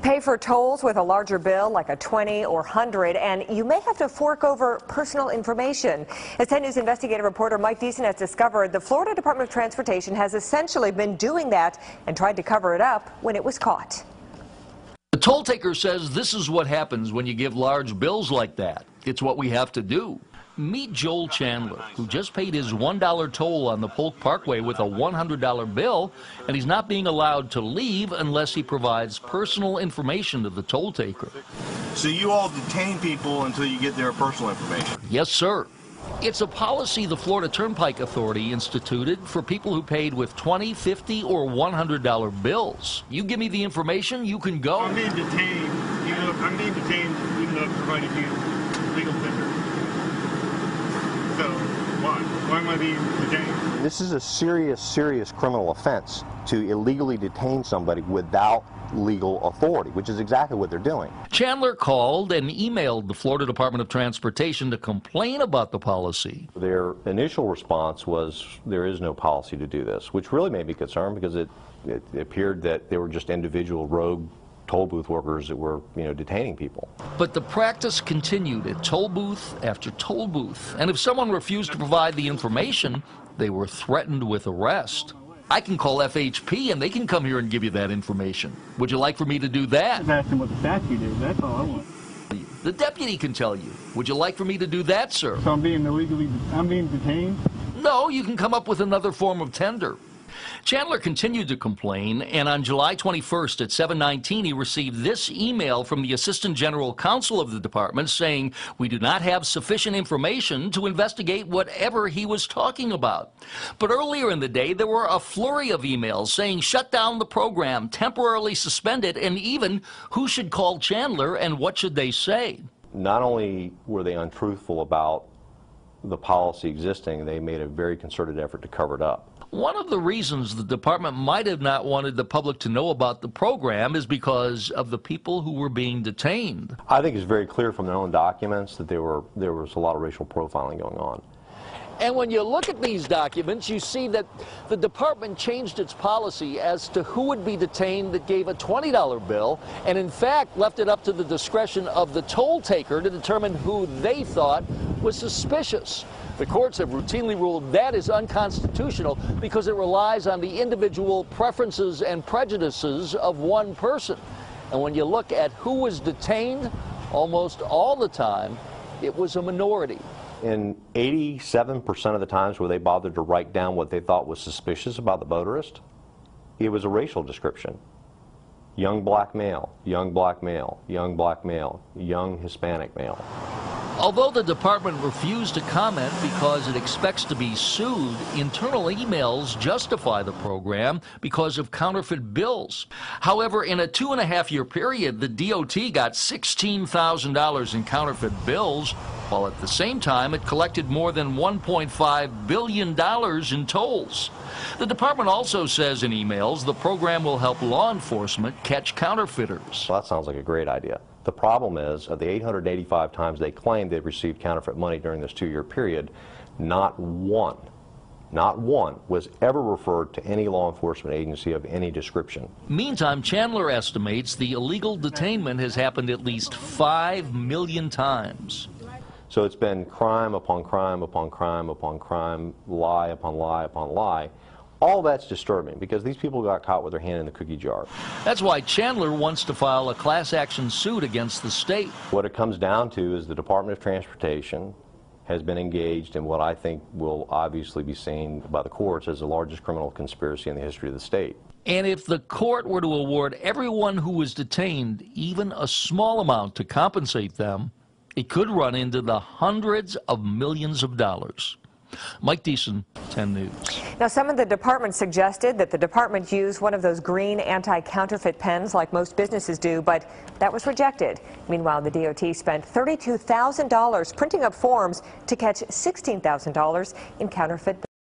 Pay for tolls with a larger bill like a 20 or 100, and you may have to fork over personal information. As 10 News investigative reporter Mike Deason has discovered, the Florida Department of Transportation has essentially been doing that and tried to cover it up when it was caught. The toll taker says this is what happens when you give large bills like that. It's what we have to do. Meet Joel Chandler, who just paid his $1 toll on the Polk Parkway with a $100 bill, and he's not being allowed to leave unless he provides personal information to the toll taker. So you all detain people until you get their personal information? Yes, sir. It's a policy the Florida Turnpike Authority instituted for people who paid with $20, $50, or $100 bills. You give me the information, you can go. I'm being detained, even though I've provided you legal tender. So, why? Why am I being detained? This is a serious criminal offense to illegally detain somebody without legal authority, which is exactly what they're doing. Chandler called and emailed the Florida Department of Transportation to complain about the policy. Their initial response was there is no policy to do this, which really made me concerned because it appeared that they were just individual rogue toll booth workers that were, detaining people. But the practice continued at toll booth after toll booth, and if someone refused to provide the information, they were threatened with arrest. I can call FHP and they can come here and give you that information. Would you like for me to do that? I'm asking what the statute is, that's all I want. The deputy can tell you. Would you like for me to do that, sir? So I'm being detained? No, you can come up with another form of tender. Chandler continued to complain, and on July 21st at 7:19, he received this email from the Assistant General Counsel of the department saying, "We do not have sufficient information to investigate whatever he was talking about." But earlier in the day, there were a flurry of emails saying shut down the program, temporarily suspend it, and even who should call Chandler and what should they say. Not only were they untruthful about the policy existing, they made a very concerted effort to cover it up. One of the reasons the department might have not wanted the public to know about the program is because of the people who were being detained. I think it's very clear from their own documents that there was a lot of racial profiling going on. And when you look at these documents, you see that the department changed its policy as to who would be detained that gave a $20 bill, and in fact left it up to the discretion of the toll taker to determine who they thought was suspicious. The courts have routinely ruled that is unconstitutional because it relies on the individual preferences and prejudices of one person. And when you look at who was detained, almost all the time, it was a minority. In 87% of the times where they bothered to write down what they thought was suspicious about the motorist, it was a racial description. Young black male, young black male, young black male, young Hispanic male. Although the department refused to comment because it expects to be sued, internal emails justify the program because of counterfeit bills. However, in a 2.5-year period, the DOT got $16,000 in counterfeit bills, while at the same time it collected more than $1.5 billion in tolls. The department also says in emails the program will help law enforcement catch counterfeiters. Well, that sounds like a great idea. The problem is, of the 885 times they claimed they'd received counterfeit money during this 2-year period, not one was ever referred to any law enforcement agency of any description. Meantime, Chandler estimates the illegal detainment has happened at least 5 million times. So it's been crime upon crime upon crime upon crime, lie upon lie upon lie. All that's disturbing because these people got caught with their hand in the cookie jar. That's why Chandler wants to file a class action suit against the state. What it comes down to is the Department of Transportation has been engaged in what I think will obviously be seen by the courts as the largest criminal conspiracy in the history of the state. And if the court were to award everyone who was detained even a small amount to compensate them, it could run into the hundreds of millions of dollars. Mike Deason, 10 News. Now, some of the department suggested that the department use one of those green anti-counterfeit pens like most businesses do, but that was rejected. Meanwhile, the DOT spent $32,000 printing up forms to catch $16,000 in counterfeit bills.